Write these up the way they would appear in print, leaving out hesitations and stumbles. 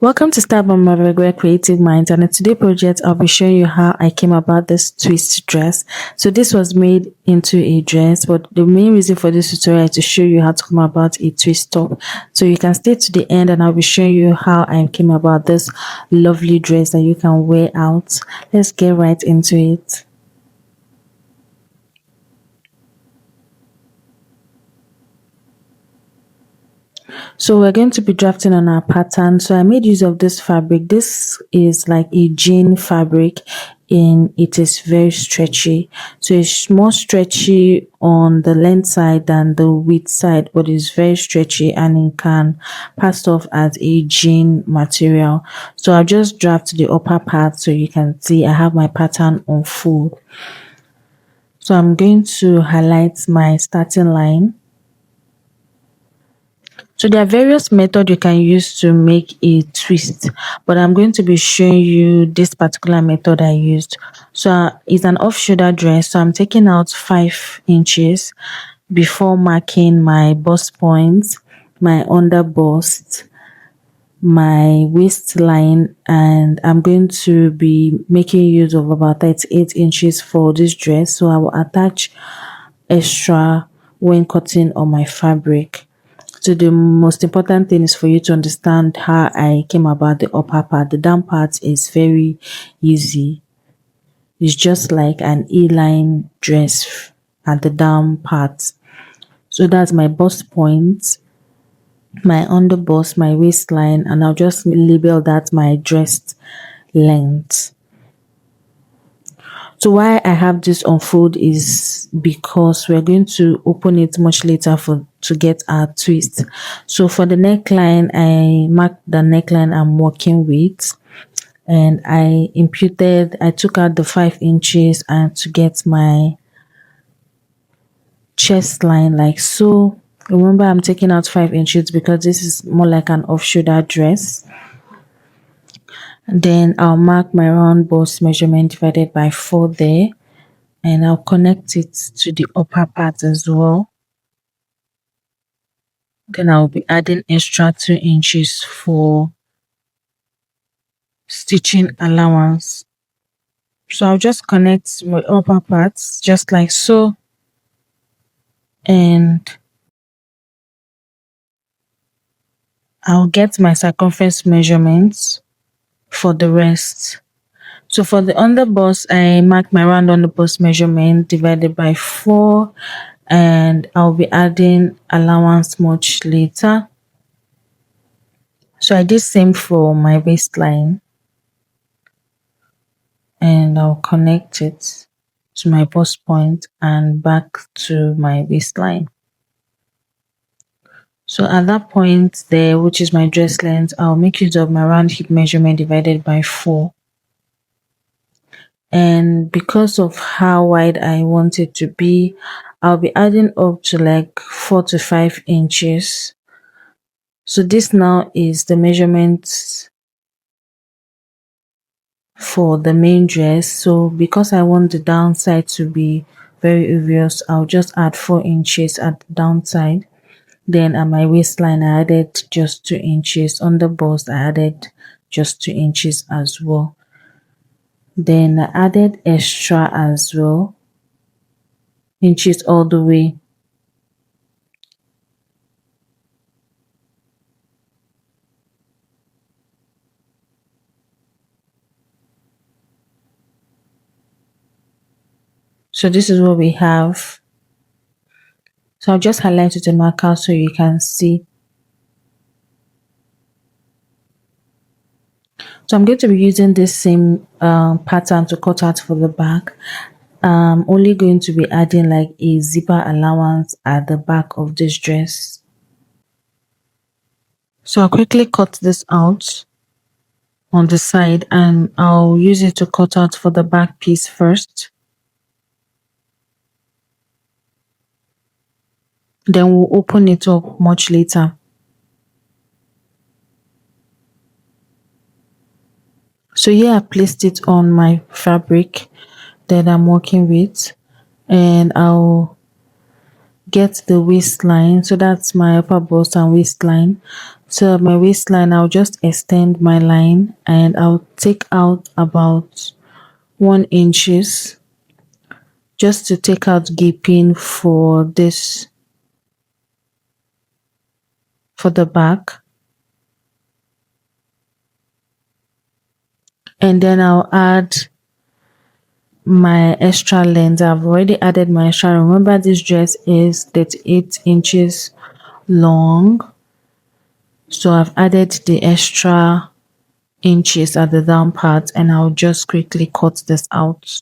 Welcome to Start by My Regular Creative Minds, and in today's project I'll be showing you how I came about this twist dress. So this was made into a dress, but the main reason for this tutorial is to show you how to come about a twist top. So you can stay to the end and I'll be showing you how I came about this lovely dress that you can wear out. Let's get right into it. So we're going to be drafting on our pattern. So I made use of this fabric. This is like a jean fabric and it is very stretchy. So it's more stretchy on the length side than the width side, but it's very stretchy and it can pass off as a jean material. So I'll just draft the upper part so you can see I have my pattern on full. So I'm going to highlight my starting line. So there are various methods you can use to make a twist, but I'm going to be showing you this particular method I used. So it's an off shoulder dress. So I'm taking out 5 inches before marking my bust points, my underbust, my waistline, and I'm going to be making use of about 38 inches for this dress. So I will attach extra when cutting on my fabric. So the most important thing is for you to understand how I came about the upper part. The down part is very easy. It's just like an A-line dress at the down part. So that's my bust point, my underbust, my waistline, and I'll just label that my dress length. So why I have this unfold is because we're going to open it much later to get our twist. So for the neckline, I marked the neckline I'm working with and I took out the 5 inches and to get my chest line like so. Remember I'm taking out 5 inches because this is more like an off shoulder dress. Then I'll mark my round bust measurement divided by 4 there. And I'll connect it to the upper part as well. Then I'll be adding extra 2 inches for stitching allowance. So I'll just connect my upper parts just like so. And I'll get my circumference measurements for the rest. So for the underbust, I mark my round underbust measurement divided by 4 and I'll be adding allowance much later. So I did same for my waistline and I'll connect it to my bust point and back to my waistline. So at that point there, which is my dress length, I'll make use of my round hip measurement divided by 4. And because of how wide I want it to be, I'll be adding up to like 4 to 5 inches. So this now is the measurement for the main dress. So because I want the downside to be very obvious, I'll just add 4 inches at the downside. Then at my waistline I added just 2 inches. On the bust I added just 2 inches as well. Then I added extra as well, inches all the way. So this is what we have. So I'll just highlight with a marker so you can see. So I'm going to be using this same pattern to cut out for the back. I'm only going to be adding like a zipper allowance at the back of this dress. So I'll quickly cut this out on the side and I'll use it to cut out for the back piece first. Then we'll open it up much later. So here I placed it on my fabric that I'm working with and I'll get the waistline. So that's my upper bust and waistline. So my waistline, I'll just extend my line and I'll take out about 1 inches just to take out gaping for this, for the back. And then I'll add my extra length. I've already added my extra. Remember, this dress is 38 inches long, so I've added the extra inches at the down part, and I'll just quickly cut this out.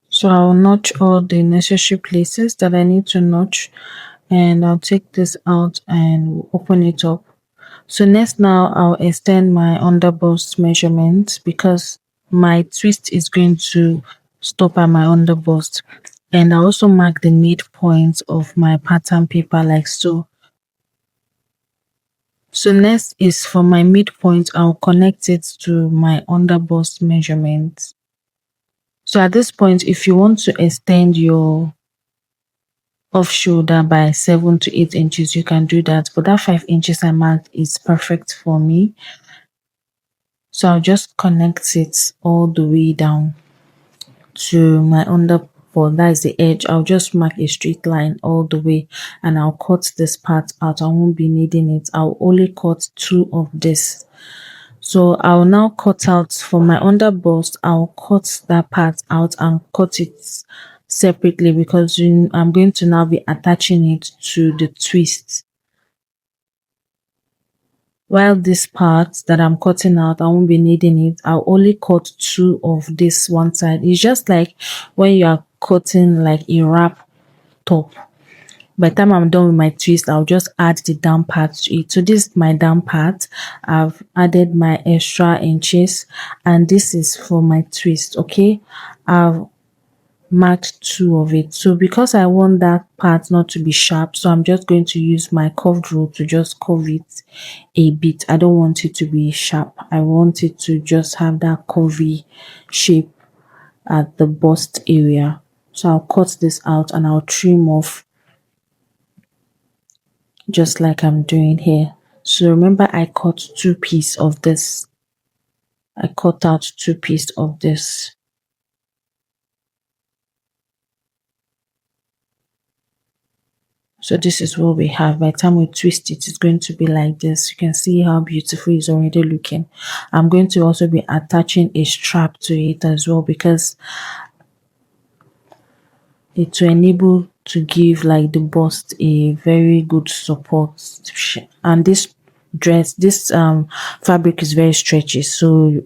So I'll notch all the necessary places that I need to notch, and I'll take this out and open it up. So next, now I'll extend my underbust measurement because my twist is going to stop at my underbust. And I also mark the midpoint of my pattern paper like so. So next is for my midpoint, I'll connect it to my underbust measurement. So at this point, if you want to extend your off shoulder by 7 to 8 inches, you can do that. But that 5 inches I marked is perfect for me. So I'll just connect it all the way down to my underbust. That is the edge. I'll just mark a straight line all the way and I'll cut this part out. I won't be needing it. I'll only cut 2 of this. So I'll now cut out for my underbust. I'll cut that part out and cut it separately because I'm going to now be attaching it to the twist. While this part that I'm cutting out, I won't be needing it. I'll only cut 2 of this one side. It's just like when you are cutting like a wrap top. By the time I'm done with my twist, I'll just add the down part to it. So this is my down part. I've added my extra inches and this is for my twist. Okay, I've marked 2 of it. So because I want that part not to be sharp, so I'm just going to use my curved rule to just curve it a bit. I don't want it to be sharp. I want it to just have that curvy shape at the bust area. So I'll cut this out and I'll trim off just like I'm doing here. So remember, I cut 2 pieces of this. I cut out 2 pieces of this. So this is what we have. By the time we twist it, it's going to be like this. You can see how beautiful it's already looking. I'm going to also be attaching a strap to it as well because it will enable to give like the bust a very good support. And this dress, this fabric is very stretchy, so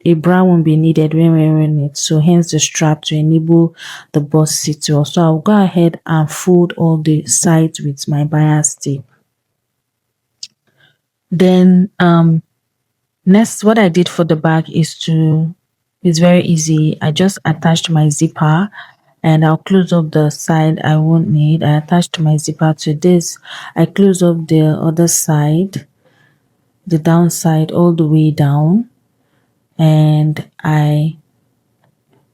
a bra won't be needed when wearing it. So hence the strap to enable the bust sit well. So I'll go ahead and fold all the sides with my bias tape. Then next, what I did for the back is very easy. I just attached my zipper and I'll close up the side I won't need. I attached my zipper to this. I close up the other side, the downside all the way down, and I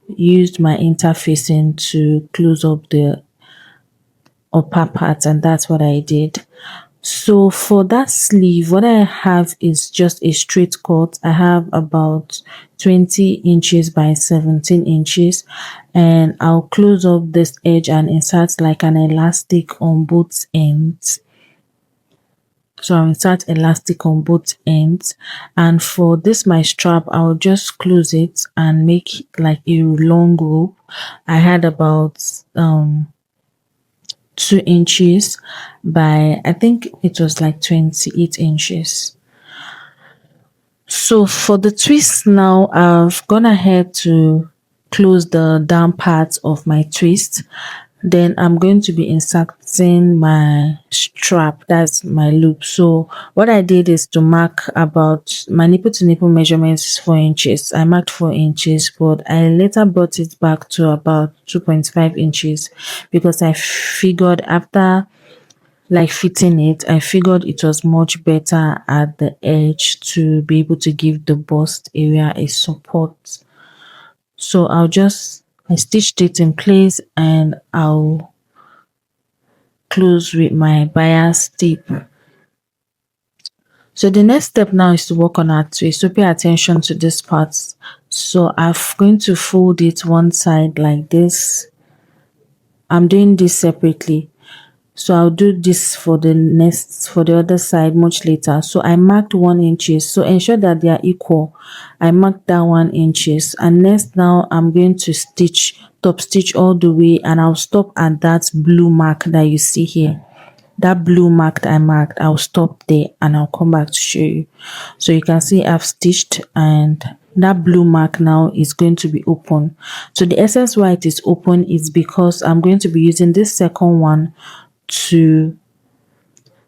used my interfacing to close up the upper part, and that's what I did. So for that sleeve, what I have is just a straight cut. I have about 20 inches by 17 inches, and I'll close up this edge and insert like an elastic on both ends. So I'll insert elastic on both ends, and for this my strap, I'll just close it and make like a long rope. I had about 2 inches by, I think it was like 28 inches. So for the twist now, I've gone ahead to close the down part of my twist. Then I'm going to be fasten my strap, that's my loop. So what I did is to mark about my nipple to nipple measurements is 4 inches. I marked 4 inches, but I later brought it back to about 2.5 inches because I figured after like fitting it, I figured it was much better at the edge to be able to give the bust area a support. So I stitched it in place and I'll close with my bias tip. So the next step now is to work on our twist. So pay attention to this part. So I'm going to fold it one side like this. I'm doing this separately. So I'll do this for the other side much later. So I marked 1 inches. So ensure that they are equal. I marked that 1 inches. And next now I'm going to top stitch all the way, and I'll stop at that blue mark that you see here. That blue mark that I marked, I'll stop there and I'll come back to show you. So you can see I've stitched, and that blue mark now is going to be open. So the essence why it is open is because I'm going to be using this second one to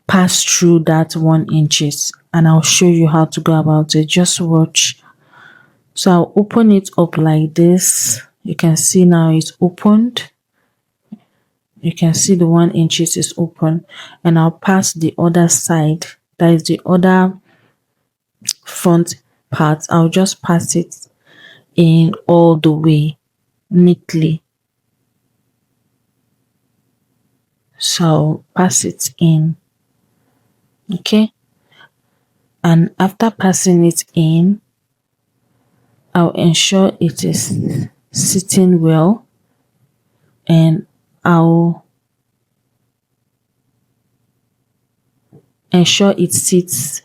pass through that 1 inches, and I'll show you how to go about it. Just watch. So I'll open it up like this. You can see now it's opened. You can see the 1 inches is open, and I'll pass the other side, that is the other front part. I'll just pass it in all the way neatly. So I'll pass it in. Okay, and after passing it in, I'll ensure it is sitting well, and I'll ensure it sits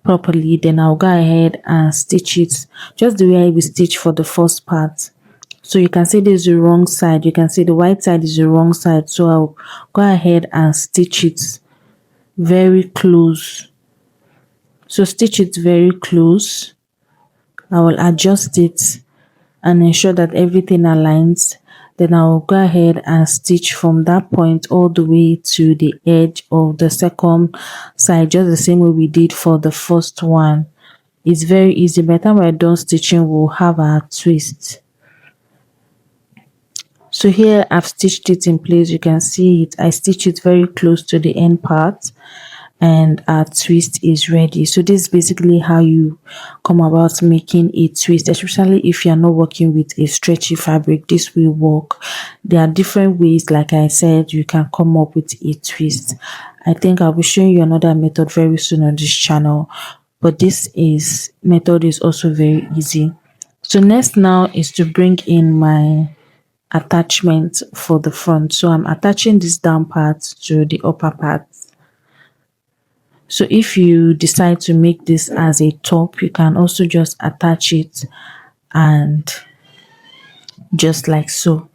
properly. Then I'll go ahead and stitch it just the way I will stitch for the first part. So you can see this is the wrong side. You can see the white side is the wrong side. So I'll go ahead and stitch it very close. So stitch it very close. I will adjust it and ensure that everything aligns. Then I'll go ahead and stitch from that point all the way to the edge of the second side, just the same way we did for the first one. It's very easy. By the time we're done stitching, we'll have our twist. So here I've stitched it in place. You can see it. I stitched it very close to the end part, and our twist is ready. So this is basically how you come about making a twist, especially if you're not working with a stretchy fabric. This will work. There are different ways, like I said, you can come up with a twist. I think I'll be showing you another method very soon on this channel, but this is method is also very easy. So next now is to bring in my attachment for the front. So I'm attaching this down part to the upper part. So if you decide to make this as a top, you can also just attach it, and just like so.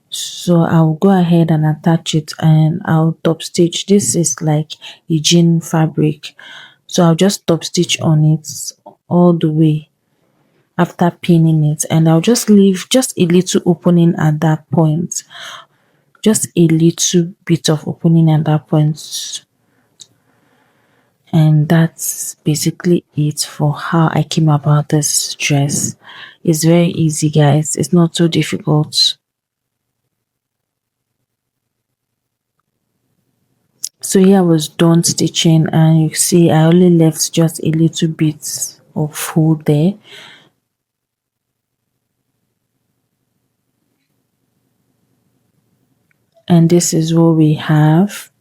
So I'll go ahead and attach it, and I'll top stitch. This is like a jean fabric, so I'll just top stitch on it all the way after pinning it, and I'll just leave just a little opening at that point, just a little bit of opening at that point. And that's basically it for how I came about this dress. It's very easy, guys. It's not so difficult. So here I was done stitching, and you see I only left just a little bit of fold there. And this is what we have.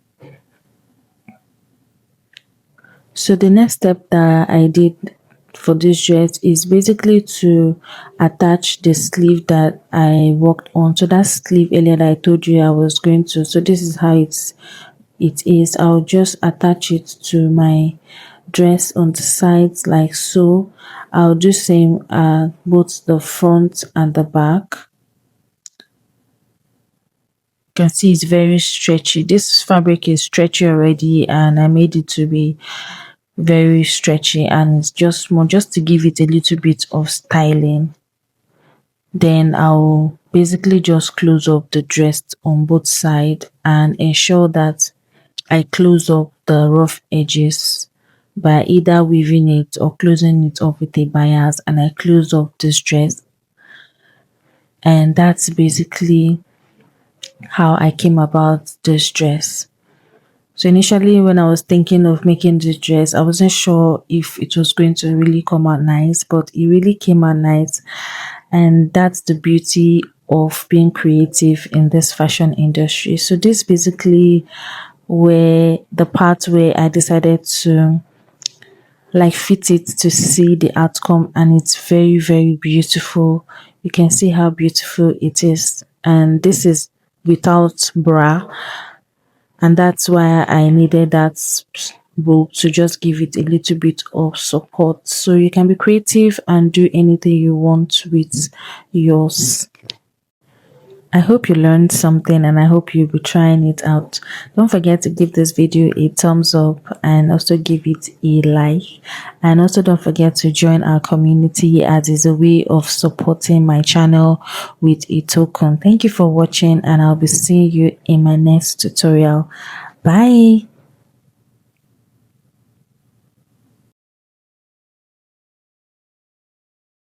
So the next step that I did for this dress is basically to attach the sleeve that I worked on. So that sleeve earlier that I told you I was going to. So this is how it is. I'll just attach it to my dress on the sides like so. I'll do same both the front and the back. You can see it's very stretchy. This fabric is stretchy already, and I made it to be very stretchy, and it's just more just to give it a little bit of styling. Then I'll basically just close up the dress on both sides and ensure that I close up the rough edges by either weaving it or closing it up with a bias, and I close up this dress. And that's basically how I came about this dress. So initially when I was thinking of making this dress, I wasn't sure if it was going to really come out nice, but it really came out nice. And that's the beauty of being creative in this fashion industry. So this basically where the part where I decided to like fit it to see the outcome, and it's very very beautiful. You can see how beautiful it is, and this is without bra, and that's why I needed that rope to just give it a little bit of support. So you can be creative and do anything you want with yours. I hope you learned something, and I hope you'll be trying it out. Don't forget to give this video a thumbs up and also give it a like. And also don't forget to join our community, as is a way of supporting my channel with a token. Thank you for watching, and I'll be seeing you in my next tutorial. Bye.